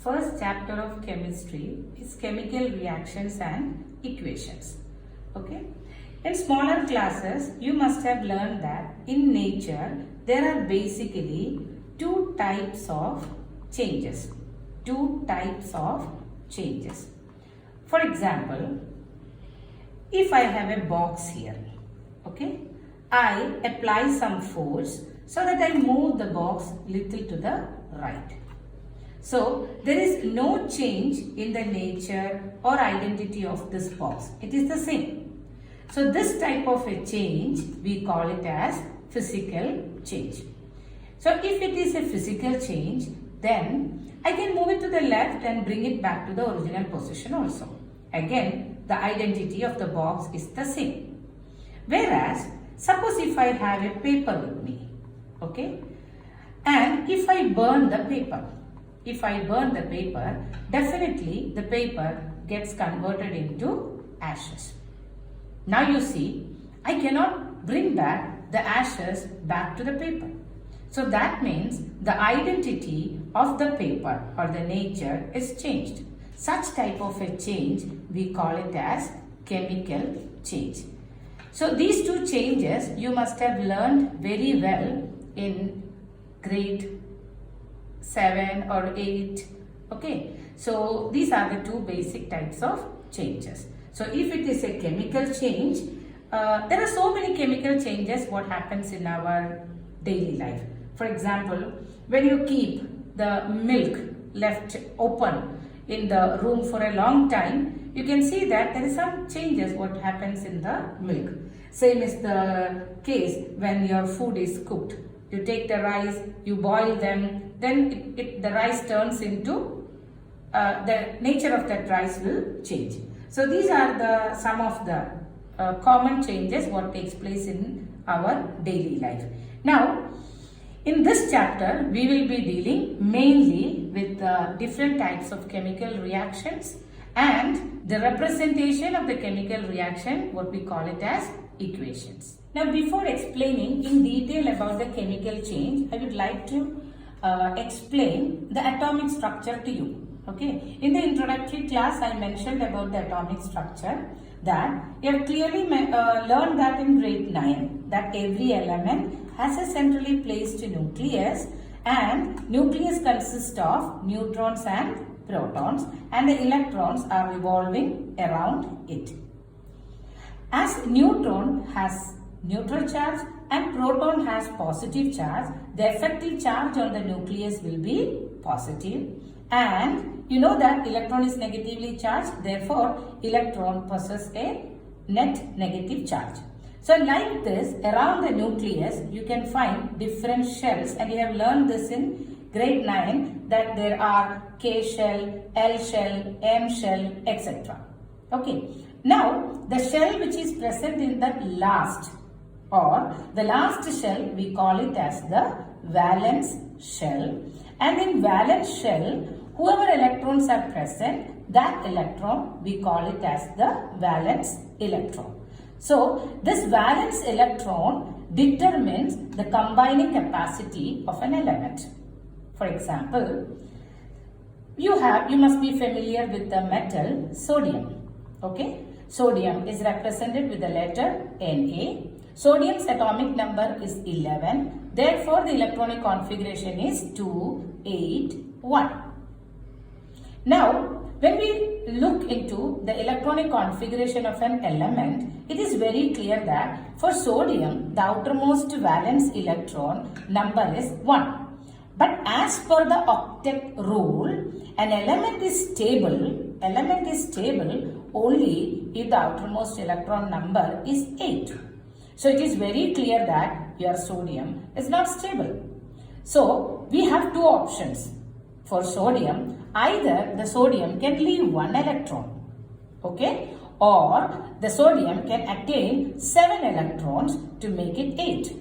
first chapter of chemistry is chemical reactions and equations. Okay. In smaller classes, you must have learned that in nature, there are basically two types of changes. For example, if I have a box here, okay, I apply some force so that I move the box little to the right. So, there is no change in the nature or identity of this box. It is the same. So, this type of a change, we call it as physical change. So, if it is a physical change, then I can move it to the left and bring it back to the original position also. Again, the identity of the box is the same. Whereas, suppose if I have a paper with me, okay, and if I burn the paper, definitely the paper gets converted into ashes. Now you see, I cannot bring back the ashes back to the paper. So that means the identity of the paper or the nature is changed. Such type of a change, we call it as chemical change. So these two changes you must have learned very well in grade 7 or 8. Okay. So these are the two basic types of changes. So if it is a chemical change, there are so many chemical changes what happens in our daily life. For example, when you keep the milk left open in the room for a long time, you can see that there is some changes what happens in the milk. Same is the case when your food is cooked. You take the rice, you boil them, then the rice turns into, the nature of that rice will change. So these are some of the common changes what takes place in our daily life. Now, in this chapter, we will be dealing mainly with different types of chemical reactions and the representation of the chemical reaction, what we call it as equations. Now, before explaining in detail about the chemical change, I would like to explain the atomic structure to you. Okay. In the introductory class, I mentioned about the atomic structure that you have clearly learned that in grade 9 that every element has a centrally placed nucleus and nucleus consists of neutrons and protons and the electrons are revolving around it. As neutron has neutral charge and proton has positive charge, the effective charge on the nucleus will be positive, and you know that electron is negatively charged, therefore electron possesses a net negative charge. So like this, around the nucleus you can find different shells, and you have learned this in grade 9 that there are K shell, L shell, M shell, etc. Okay. Now the shell which is present in the last shell, we call it as the valence shell, and in valence shell whoever electrons are present, that electron we call it as the valence electron. So this valence electron determines the combining capacity of an element. For example, you must be familiar with the metal sodium. Okay, sodium is represented with the letter Na. Sodium's atomic number is 11. Therefore, the electronic configuration is 2, 8, 1. Now, when we look into the electronic configuration of an element, it is very clear that for sodium, the outermost valence electron number is 1. But as per the octet rule, an element is stable only if the outermost electron number is 8. So it is very clear that your sodium is not stable. So we have two options for sodium. Either the sodium can leave one electron, okay, or the sodium can attain 7 electrons to make it 8.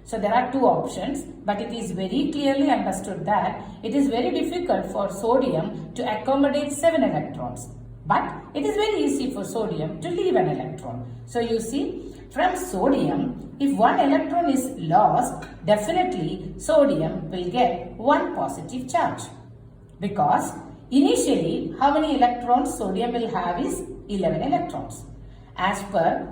So there are two options, but it is very clearly understood that it is very difficult for sodium to accommodate 7 electrons. But it is very easy for sodium to leave an electron. So you see, from sodium, if one electron is lost, definitely sodium will get one positive charge. Because initially how many electrons sodium will have is 11 electrons. As per,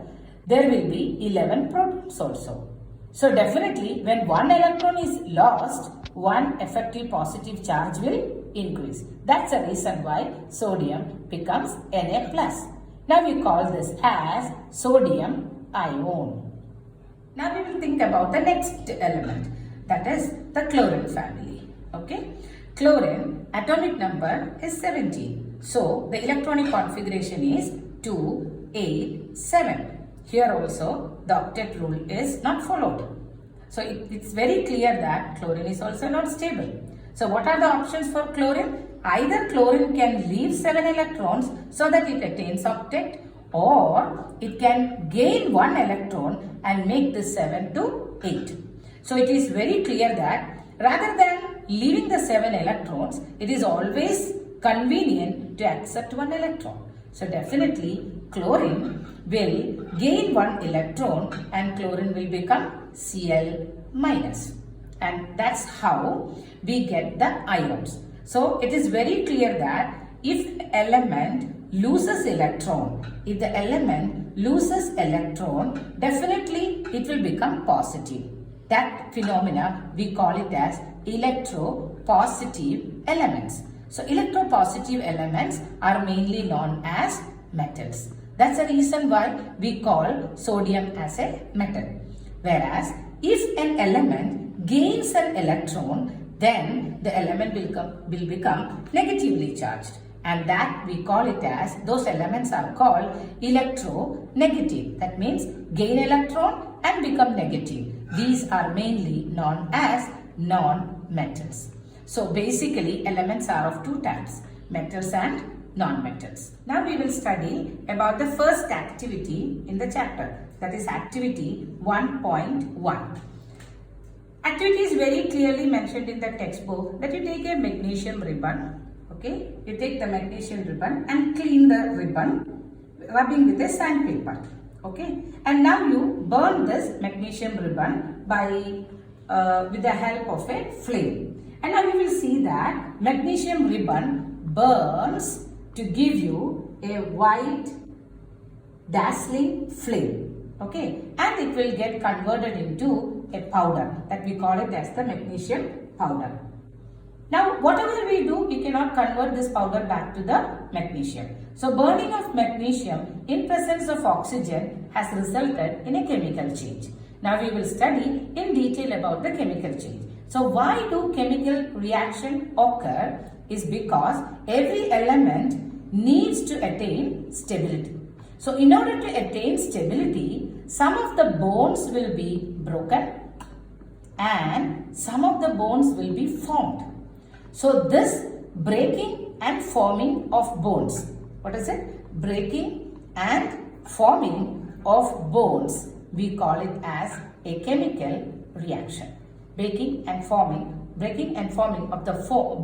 there will be 11 protons also. So definitely when one electron is lost, one effective positive charge will increase. That's the reason why sodium becomes Na+. Now we call this as sodium ion. Now we will think about the next element, that is the chlorine family. Okay, chlorine atomic number is 17. So the electronic configuration is 2, 8, 7. Here also the octet rule is not followed. So it's very clear that chlorine is also not stable. So what are the options for chlorine? Either chlorine can leave 7 electrons so that it attains octet, or it can gain 1 electron and make this 7 to 8. So it is very clear that rather than leaving the 7 electrons, it is always convenient to accept 1 electron. So definitely chlorine will gain 1 electron and chlorine will become Cl-. And that's how we get the ions. So it is very clear that if element loses electron, definitely it will become positive. That phenomena we call it as electropositive elements. So electropositive elements are mainly known as metals. That's the reason why we call sodium as a metal. Whereas if an element gains an electron, then the element will become negatively charged, and that we call it as, those elements are called electronegative. That means gain electron and become negative. These are mainly known as non-metals. So basically elements are of two types, metals and non-metals. Now we will study about the first activity in the chapter, that is activity 1.1. Activity is very clearly mentioned in the textbook that you take a magnesium ribbon. Okay, you take the magnesium ribbon and clean the ribbon, rubbing with a sandpaper. Okay, and now you burn this magnesium ribbon by with the help of a flame. And now you will see that magnesium ribbon burns to give you a white dazzling flame. Okay, and it will get converted into a powder, that we call it as the magnesium powder. Now whatever we do, we cannot convert this powder back to the magnesium. So burning of magnesium in presence of oxygen has resulted in a chemical change. Now we will study in detail about the chemical change. So why do chemical reaction occur is because every element needs to attain stability. So in order to attain stability, some of the bonds will be broken and some of the bonds will be formed. So this breaking and forming of bonds, what is it? Breaking and forming of bonds, we call it as a chemical reaction. Breaking and forming of the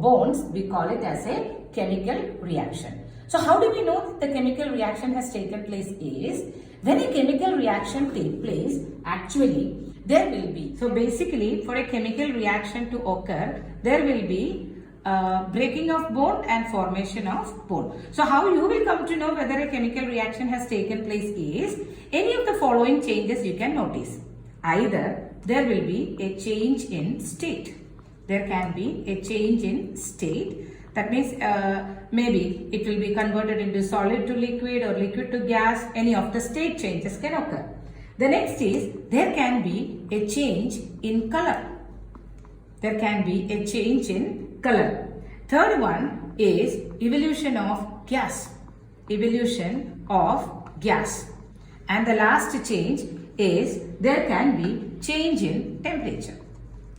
bonds, we call it as a chemical reaction. So how do we know that the chemical reaction has taken place is, when a chemical reaction takes place, actually there will be, so basically for a chemical reaction to occur, there will be breaking of bond and formation of bond. So how you will come to know whether a chemical reaction has taken place is, any of the following changes you can notice. Either there will be a change in state. There can be a change in state. That means maybe it will be converted into solid to liquid or liquid to gas. Any of the state changes can occur. The next is, there can be a change in color. There can be a change in color. Third one is evolution of gas. Evolution of gas. And the last change is, there can be change in temperature.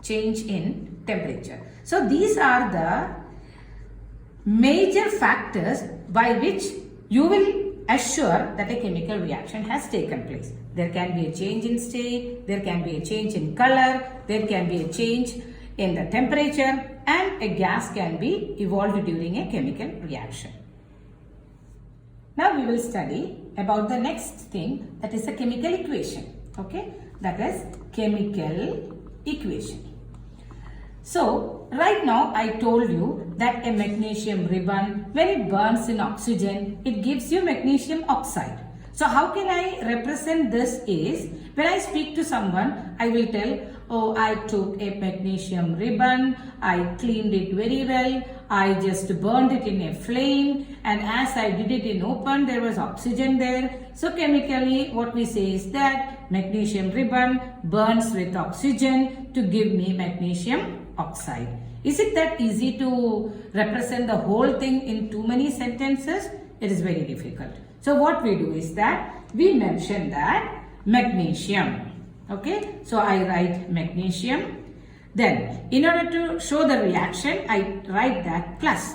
Change in temperature. So these are the major factors by which you will assure that a chemical reaction has taken place. There can be a change in state, there can be a change in color, there can be a change in the temperature, and a gas can be evolved during a chemical reaction. Now we will study about the next thing, that is a chemical equation. Okay, that is chemical equation. So right now I told you that a magnesium ribbon, when it burns in oxygen, it gives you magnesium oxide. So how can I represent this is, when I speak to someone, I will tell, oh, I took a magnesium ribbon, I cleaned it very well, I just burned it in a flame, and as I did it in open, there was oxygen there. So chemically, what we say is that magnesium ribbon burns with oxygen to give me magnesium oxide. Is it that easy to represent the whole thing in too many sentences? It is very difficult. So what we do is that we mention that magnesium. Okay, so I write magnesium. Then in order to show the reaction, I write that plus.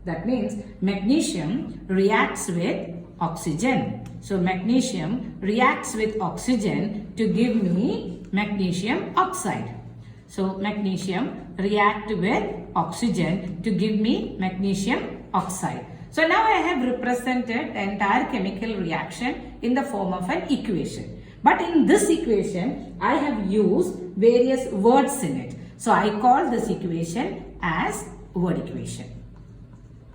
That means magnesium reacts with oxygen. So magnesium reacts with oxygen to give me magnesium oxide. So magnesium react with oxygen to give me magnesium oxide. So now I have represented the entire chemical reaction in the form of an equation. But in this equation, I have used various words in it. So I call this equation as word equation.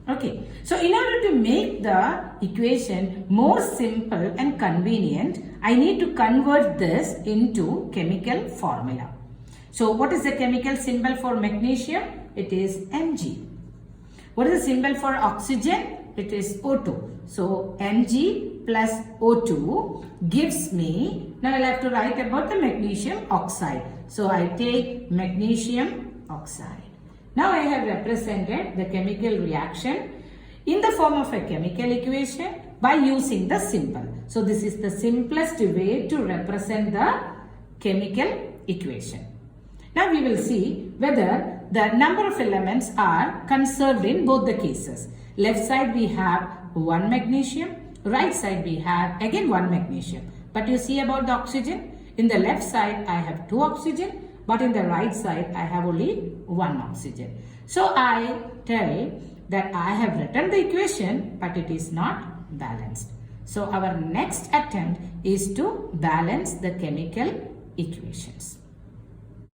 Okay. So in order to make the equation more simple and convenient, I need to convert this into chemical formula. So what is the chemical symbol for magnesium? It is Mg. What is the symbol for oxygen? It is O2. So Mg plus O2 gives me, now I'll have to write about the magnesium oxide. So I take magnesium oxide. Now I have represented the chemical reaction in the form of a chemical equation by using the symbol. So this is the simplest way to represent the chemical equation. Now we will see whether the number of elements are conserved in both the cases. Left side we have 1 magnesium, right side we have again 1 magnesium. But you see about the oxygen, in the left side I have 2 oxygen, but in the right side I have only 1 oxygen. So I tell that I have written the equation, but it is not balanced. So our next attempt is to balance the chemical equations.